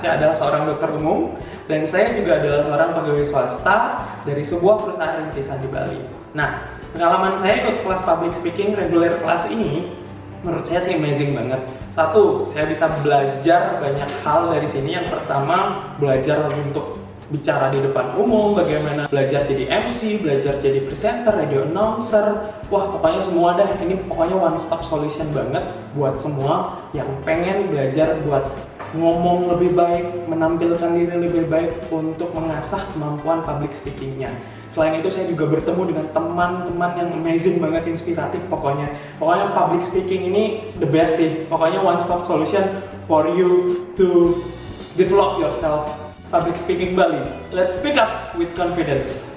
saya adalah seorang dokter umum dan saya juga adalah seorang pegawai swasta dari sebuah perusahaan rintisan di Bali. Nah, pengalaman saya ikut kelas public speaking reguler kelas ini menurut saya sih amazing banget. Satu, saya bisa belajar banyak hal dari sini. Yang pertama, belajar untuk bicara di depan umum, bagaimana belajar jadi MC, belajar jadi presenter, radio announcer. Wah, pokoknya semua dah. Ini pokoknya one stop solution banget buat semua yang pengen belajar buat ngomong lebih baik, menampilkan diri lebih baik untuk mengasah kemampuan public speakingnya. Selain itu saya juga bertemu dengan teman-teman yang amazing banget, inspiratif pokoknya. Pokoknya public speaking ini the best sih. Pokoknya one stop solution for you to develop yourself. Public Speaking Bali. Let's speak up with confidence.